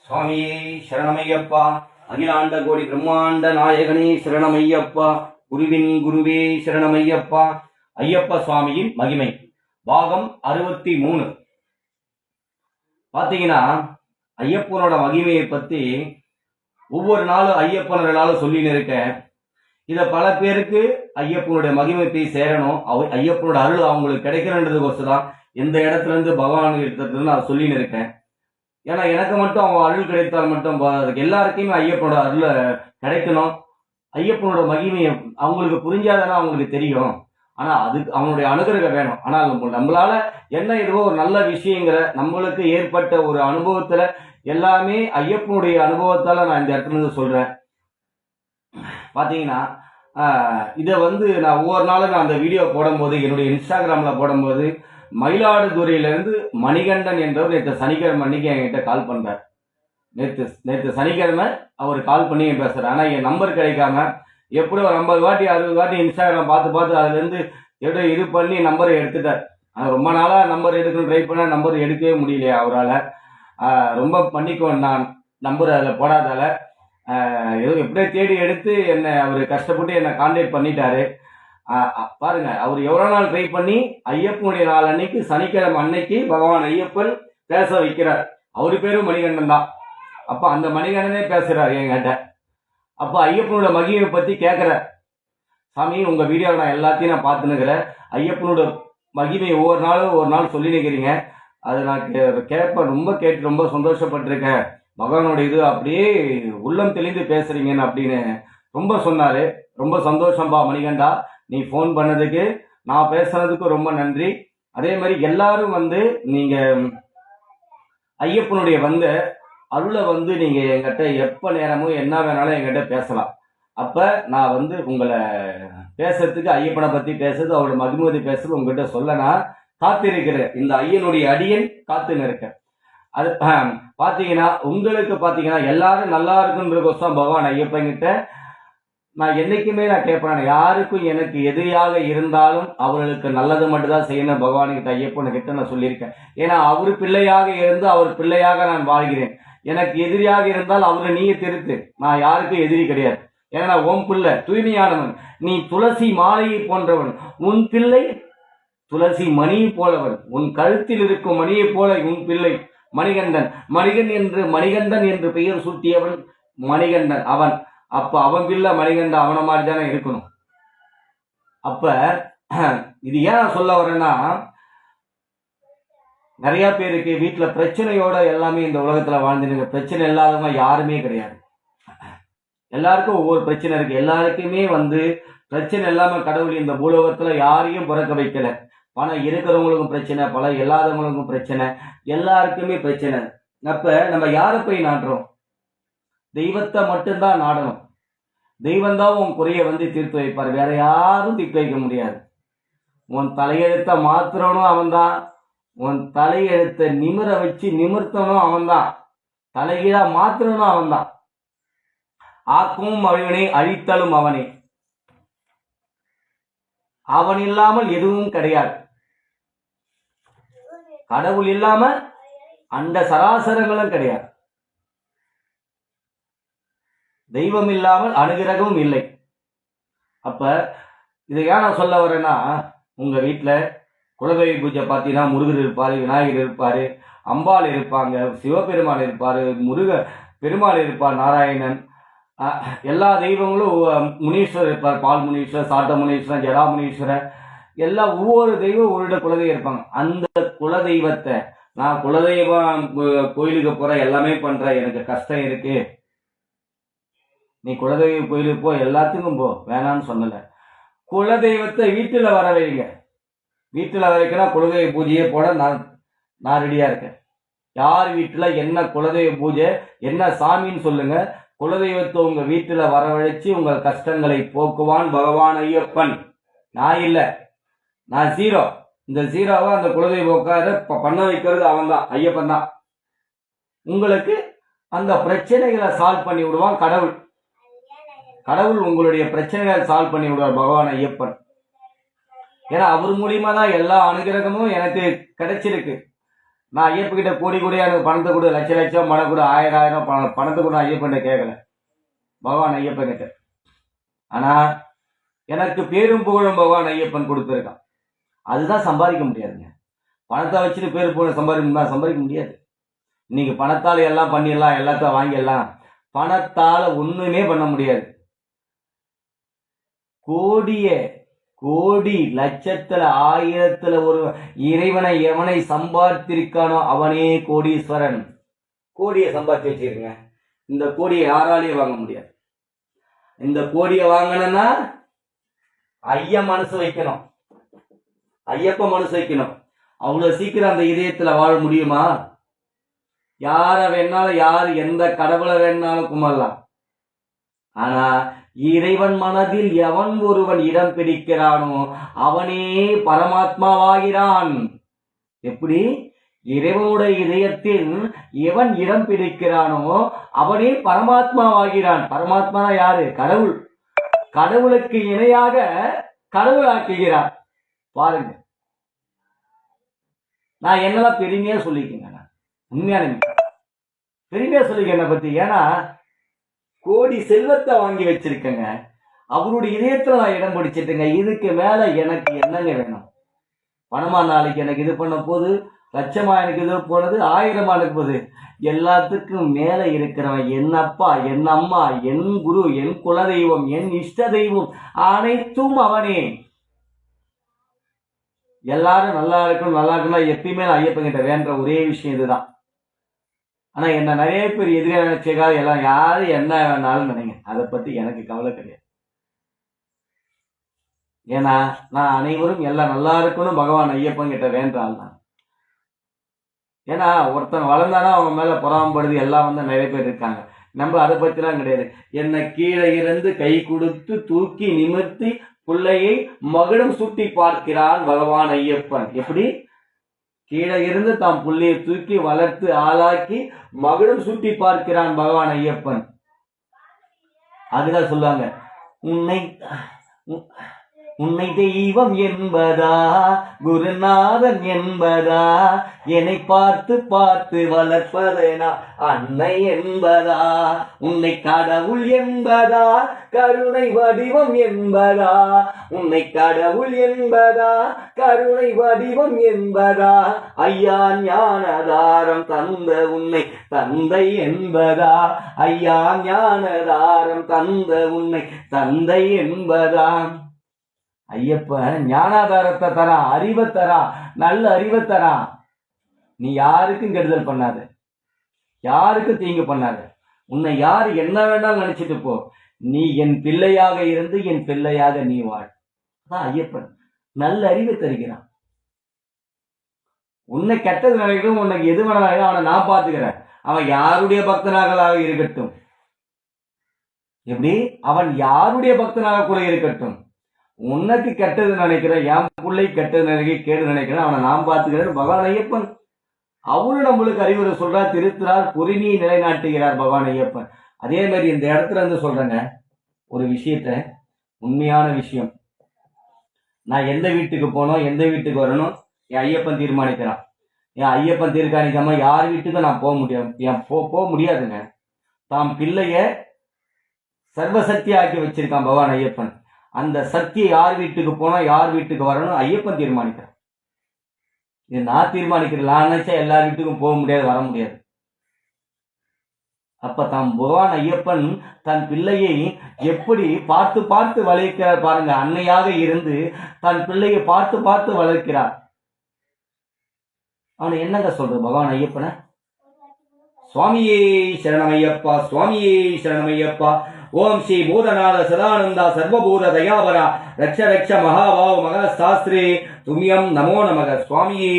சுவாமியே சரணமையப்பா. அகிலாண்ட கோடி பிரம்மாண்ட நாயகனே சரணமையப்பா. குருவின் குருவே சரணமையப்பா. ஐயப்ப சுவாமியின் மகிமை பாகம் 63. பாத்தீங்கன்னா ஐயப்பனோட மகிமையை பத்தி ஒவ்வொரு நாளும் ஐயப்பனர்களாலும் சொல்லின்னு இருக்கேன். இத பல பேருக்கு ஐயப்பனுடைய மகிமை போய் சேரணும், ஐயப்பனோட அருள் அவங்களுக்கு கிடைக்கணுன்றதுக்கோசரம் எந்த இடத்துல இருந்து பகவான் இருக்கிறது நான் சொல்லின்னு இருக்கேன். ஏன்னா எனக்கு மட்டும் அவன் அருள் கிடைத்தால் மட்டும் எல்லாருக்குமே ஐயப்பனோட அருள் கிடைக்கணும். ஐயப்பனோட மகிமையை அவங்களுக்கு புரிஞ்சாதானே அவங்களுக்கு தெரியும். ஆனா அதுக்கு அவனுடைய அனுகிரகம் வேணும். ஆனால் நம்மளால என்ன இதுவோ ஒரு நல்ல விஷயங்கிற நம்மளுக்கு ஏற்பட்ட ஒரு அனுபவத்துல எல்லாமே ஐயப்பனுடைய அனுபவத்தால நான் இந்த இடத்துல இருந்து சொல்றேன். பாத்தீங்கன்னா இதை நான் ஒவ்வொரு நாளும் நான் அந்த வீடியோ போடும்போது என்னுடைய இன்ஸ்டாகிராம்ல போடும்போது மயிலாடுதுறையிலிருந்து மணிகண்டன் என்றவர் நேற்று சனிக்கிழமை அன்னைக்கு என்கிட்ட கால் பண்றார். நேற்று சனிக்கிழமை அவர் கால் பண்ணி பேசுறாரு. ஆனா என் நம்பர் கிடைக்காம எப்படி ஒரு 50 வாட்டி 60 வாட்டி இன்ஸ்டாகிராம் பார்த்து அதுல இருந்து எப்படியோ இது பண்ணி நம்பரை எடுத்துட்டார். ஆனால் ரொம்ப நாளா நம்பர் எடுக்கணும் ட்ரை பண்ண நம்பர் எடுக்கவே முடியலையா அவரால். ரொம்ப பண்ணிக்கோ நான் நம்பர் அதில் போடாதால ஏதோ எப்படியோ தேடி எடுத்து என்னை அவர் கஷ்டப்பட்டு என்னை கான்டாக்ட் பண்ணிட்டாரு. பாருங்க, அவர் எவ்வளவு நாள் ட்ரை பண்ணி ஐயப்பனுடைய நாள் அன்னைக்கு சனிக்கிழமை அன்னைக்கு பகவான் ஐயப்பன் பேச வைக்கிறார். அவரு பேரும் மணிகண்டன் தான். அப்ப அந்த மணிகண்டனே பேசுறாரு என்கிட்ட. அப்ப ஐயப்பனோட மகிமையை பத்தி கேட்கிறார். சாமி, உங்க வீடியோவை நான் எல்லாத்தையும் நான் பார்த்துனுக்கிறேன். ஐயப்பனோட மகிமை ஒவ்வொரு நாள் சொல்லி நிற்கிறீங்க. அதை நான் கேட்பேன், ரொம்ப கேட்டு ரொம்ப சந்தோஷப்பட்டிருக்கேன். பகவானோட இது அப்படியே உள்ளம் தெளிந்து பேசுறீங்கன்னு அப்படின்னு ரொம்ப சொன்னாரு. ரொம்ப சந்தோஷம்பா மணிகண்டா, நீ ஃபோன் பண்ணதுக்கு நான் பேசுனதுக்கு ரொம்ப நன்றி. அதே மாதிரி எல்லாரும் நீங்க ஐயப்பனுடைய அருளை நீங்க என்கிட்ட எப்ப நேரமும் என்ன வேணாலும் என்கிட்ட பேசலாம். அப்ப நான் உங்களை பேசுறதுக்கு ஐயப்பனை பத்தி பேசுறது அவரோட மகிமதி பேசுறது உங்ககிட்ட சொல்ல நான் காத்திருக்கிறேன். இந்த ஐயனுடைய அடியன் காத்துன்னு இருக்கேன். அது பாத்தீங்கன்னா உங்களுக்கு பாத்தீங்கன்னா எல்லாரும் நல்லா இருக்குன்றதுக்கோசம் பகவான் ஐயப்பன் கிட்ட நான் என்னைக்குமே நான் கேட்பேன், யாருக்கும் எனக்கு எதிரியாக இருந்தாலும் அவர்களுக்கு நல்லது மட்டும்தான் செய்யணும் பகவானுக்கிட்ட ஐயப்பன் கிட்ட நான் சொல்லியிருக்கேன். ஏன்னா அவரு பிள்ளையாக இருந்து அவர் பிள்ளையாக நான் வாழ்கிறேன். எனக்கு எதிரியாக இருந்தால் அவரை நீயே திருத்து, நான் யாருக்கும் எதிரி கிடையாது. ஏன்னா நான் உன் பிள்ளை தூய்மையானவன், நீ துளசி மாலையை போன்றவன், உன் பிள்ளை துளசி மணியை போலவன், உன் கழுத்தில் இருக்கும் மணியை போல உன் பிள்ளை மணிகண்டன். மணிகண்டன் என்று பெயர் சூட்டியவன் மணிகண்டன் அவன். அப்ப அவன் பிள்ளை மணிகண்டன் அவன மாதிரி தானே இருக்கணும். அப்ப இது ஏன் சொல்ல வரேன்னா, நிறைய பேருக்கு வீட்டுல பிரச்சனையோட எல்லாமே இந்த உலகத்துல வாழ்ந்துருங்க. பிரச்சனை இல்லாதவங்க யாருமே கிடையாது. எல்லாருக்கும் ஒவ்வொரு பிரச்சனை இருக்கு. எல்லாருக்குமே பிரச்சனை இல்லாம கடவுள் இந்த பூலோகத்துல யாரையும் பிறக்க வைக்கல. பணம் இருக்கிறவங்களுக்கும் பிரச்சனை, பணம் இல்லாதவங்களுக்கும் பிரச்சனை, எல்லாருக்குமே பிரச்சனை. அப்ப நம்ம யாரை போய் நாடுறோம்? தெய்வத்தை மட்டும்தான் நாடணும். தெய்வம் தான் உன் குறைய தீர்த்து வைப்பார். வேற யாரும் தீர்த்து வைக்க முடியாது. உன் தலையெழுத்த மாத்திரனும் அவன்தான், உன் தலையெழுத்த நிமிர வச்சு நிமிர்த்தனும் அவன்தான், தலைகீழா மாத்திரனும் அவன்தான். ஆக்கும் அவனே, அழித்தலும் அவனே. அவன் இல்லாமல் எதுவும் கிடையாது. கடவுள் இல்லாம அந்த சராசரங்களும் கிடையாது. தெய்வம் இல்லாமல் அனுகிரகமும் இல்லை. அப்ப இதை ஏன் நான் சொல்ல வரேன்னா, உங்க வீட்டுல குலதெய்வ பூஜை பார்த்தீங்கன்னா முருகர் இருப்பாரு, விநாயகர் இருப்பாரு, அம்பாள் இருப்பாங்க, சிவபெருமான் இருப்பாரு, பெருமாள் இருப்பார், நாராயணன், எல்லா தெய்வங்களும் முனீஸ்வரர் இருப்பார், பால் முனீஸ்வரர், சாட்ட முனீஸ்வரர், ஜடா முனீஸ்வரர், எல்லாம் ஒவ்வொரு தெய்வம் ஒரு குலதெய்வம் இருப்பாங்க. அந்த குலதெய்வத்தை நான் குலதெய்வம் கோயிலுக்கு போற எல்லாமே பண்ற, எனக்கு கஷ்டம் இருக்கு, நீ குலதெய்வ கோயிலுக்கு போ, எல்லாத்துக்கும் போ, வேணான்னு சொல்லல. குலதெய்வத்தை வீட்டுல வர வைங்க. வீட்டுல வைக்கணும் குலதெய்வ பூஜையே போட நான் ரெடியா இருக்கேன். யார் வீட்டுல என்ன குலதெய்வ பூஜை என்ன சாமின்னு சொல்லுங்க. குலதெய்வத்தை உங்க வீட்டுல வரவழைச்சு உங்க கஷ்டங்களை போக்குவான் பகவான் ஐயப்பன். நான் இல்ல, நான் ஜீரோ. இந்த ஜீரோவை அந்த குலதெய்வ உட்கார பண்ண வைக்கிறது அவன் தான், ஐயப்பன் தான். உங்களுக்கு அந்த பிரச்சனைகளை சால்வ் பண்ணி விடுவான் கடவுள். கடவுள் உங்களுடைய பிரச்சனைகளை சால்வ் பண்ணி விடுவார் பகவான் ஐயப்பன். ஏன்னா அவர் மூலியமா தான் எல்லா அனுகிரகமும் எனக்கு கிடைச்சிருக்கு. நான் ஐயப்பகிட்ட கோடி கோடியா எனக்கு பணத்தை கொடு, லட்ச லட்சம் பணம் கொடு, ஆயிரம் ஆயிரம் பணத்தை கொடு ஐயப்பன்ட்ட கேட்கல, பகவான் ஐயப்பன் கிட்ட. ஆனா எனக்கு பேரும் புகழும் பகவான் ஐயப்பன் கொடுத்துருக்கான். அதுதான் சம்பாதிக்க முடியாதுங்க. பணத்தை வச்சுட்டு பேரு புகழ் சம்பாதிக்க முடியாது. இன்னைக்கு பணத்தால் எல்லாம் பண்ணிடலாம், எல்லாத்தையும் வாங்கிடலாம். பணத்தால ஒண்ணுமே பண்ண முடியாது. கோடி லட்சத்துல ஆயிரத்துல ஒரு இறைவனை எவனை சம்பாதித்திருக்கானோ அவனே கோடீஸ்வரன். கோடியை சம்பாதிச்சு வச்சிருங்க. இந்த கோடியை யாராலையும் வாங்க முடியாது. இந்த கோடியை வாங்கணும்னா ஐயப்ப மனசு வைக்கணும். அவ்வளவு சீக்கிரம் அந்த இதயத்துல வாழ முடியுமா? யார வேணாலும், யாரு எந்த கடவுளை வேணாலும் கும்பிடலாம். ஆனா இறைவன் மனதில் எவன் ஒருவன் இடம் பிடிக்கிறானோ அவனே பரமாத்மாவாகிறான். எப்படி? இறைவனுடைய இதயத்தில் எவன் இடம் பிடிக்கிறானோ அவனே பரமாத்மாவாகிறான். பரமாத்மா யாரு? கடவுள். கடவுளுக்கு இணையாக கடவுள் ஆக்குகிறார். பாருங்க, நான் என்னதான் பெருமையா சொல்லிக்கங்க, உண்மையான பெருமையா சொல்லிக்க என்னை பத்தி. ஏன்னா கோடி செல்வத்தை வாங்கி வச்சிருக்கேங்க, அவருடைய இதயத்துல நான் இடம் பிடிச்சிட்டுங்க. இதுக்கு மேல எனக்கு என்னங்க வேணும்? பணமா நாளைக்கு எனக்கு இது பண்ண போது, லட்சமா எனக்கு இது போனது, ஆயிரமா எனக்கு போகுது. எல்லாத்துக்கும் மேல இருக்கிறவன் என் அப்பா, என் அம்மா, என் குரு, என் குலதெய்வம், என் இஷ்ட தெய்வம் அனைத்தும் அவனே. எல்லாரும் நல்லா இருக்கணும் எப்பயுமே நான் ஐயப்பன் கிட்ட வேண்ட ஒரே விஷயம் இதுதான். ஆனா என்ன நிறைய பேர் எதிராக நினைச்சா எல்லாம் யாரு என்ன வேணாலும் நினைங்க, அதை பத்தி எனக்கு கவலை கிடையாது. ஏன்னா நான் அனைவரும் எல்லாம் நல்லா இருக்கணும் பகவான் ஐயப்பன் கிட்ட வேண்டால் தான். ஏன்னா ஒருத்தன் வளர்ந்தானா அவங்க மேல பொறாமப்படுது எல்லாம் வந்து நிறைய பேர் இருக்காங்க. நம்ம அதை பத்திலாம் கிடையாது. என்னை கீழே இருந்து கை கொடுத்து தூக்கி நிமிர்த்தி பிள்ளையை மகுடம் சுட்டி பார்க்கிறான் பகவான் ஐயப்பன். எப்படி? கீழே இருந்து தாம் புள்ளையை தூக்கி வளர்த்து ஆளாக்கி மகுடம் சுட்டி பார்க்கிறான் பகவான் ஐயப்பன். அதுதான் சொல்லுவாங்க, உன்னை தெய்வம் என்பதா, குருநாதன் என்பதா, என்னை பார்த்து பார்த்து வளர்ப்பதனா அன்னை என்பதா, உன்னை கடவுள் என்பதா, கருணை வடிவம் என்பதா, உன்னை கடவுள் என்பதா, கருணை வடிவம் என்பதா, ஐயா ஞானதாரம் தந்த உன்னை தந்தை என்பதா, ஐயா ஞானதாரம் தந்த உன்னை தந்தை என்பதா. ஐயப்பன் ஞானாதாரத்தை தரா, அறிவை தரா, நல்ல அறிவை தரா. நீ யாருக்கும் கெடுதல் பண்ணாத, யாருக்கும் தீங்கு பண்ணாத. உன்னை யாரு என்ன வேணாலும் நினைச்சிட்டு போ. நீ என் பிள்ளையாக இருந்து என் பிள்ளையாக நீ வாழ். அதான் ஐயப்பன் நல்ல அறிவை தருகிறான். உன்னை கெட்டது நினைக்கணும், உனக்கு எது வேணாலும் அவனை நான் பார்த்துக்கிறேன். அவன் யாருடைய பக்தனாக இருக்கட்டும். எப்படி? அவன் யாருடைய பக்தனாக கூட இருக்கட்டும். உனக்கு கெட்டது நினைக்கிறேன், என் பிள்ளை கெட்டது நினைக்க கேடு நினைக்கிறேன், அவனை நான் பார்த்துக்கிறேன் பகவான் ஐயப்பன். அவரு நம்மளுக்கு அறிவுரை சொல்றார், திருத்துறார், பொறுமையை நிலைநாட்டுகிறார் பகவான் ஐயப்பன். அதே மாதிரி இந்த இடத்துல இருந்து சொல்றேங்க ஒரு விஷயத்த, உண்மையான விஷயம். நான் எந்த வீட்டுக்கு போனோம், எந்த வீட்டுக்கு வரணும், என் ஐயப்பன் தீர்மானிக்கிறான். என் ஐயப்பன் தீர்மானிக்காம யார் வீட்டுக்கும் நான் போக முடியாது, போக முடியாதுங்க. தாம் பிள்ளைய சர்வசக்தி ஆக்கி வச்சிருக்கான் பகவான் ஐயப்பன். அந்த சக்தியை யார் வீட்டுக்கு போனா யார் வீட்டுக்கு வரணும் ஐயப்பன் தீர்மானிக்கிறான். இது நான் தீர்மானிக்கிறேன். நான் நினைச்சா எல்லார் வீட்டுக்கும் போக முடியாது, வர முடியாது. அப்ப தாம் பகவான் ஐயப்பன் தன் பிள்ளையை எப்படி பார்த்து பார்த்து வளர்க்கிறார் பாருங்க. அன்னையாக இருந்து தன் பிள்ளையை பார்த்து பார்த்து வளர்க்கிறார். அவனை என்னங்க சொல்ற பகவான் ஐயப்பனை? சுவாமியே சரணமையப்பா, சுவாமியே சரணமையப்பா. ஓம் ஸ்ரீ பூதநாத சதானந்தா சர்வபூத தயாபரா ரக்ஷ ரக்ஷ மகாபாவ மகா சாஸ்திரே துமியம் நமோ நமக. சுவாமியே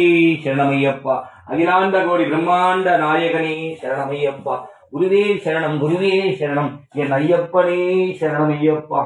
சரணமையப்பா. அகிலாண்ட கோடி பிரம்மாண்ட நாயகனே சரணமையப்பா. குருவே சரணம், குருவே சரணம், என் ஐயப்பனே சரணமையப்பா.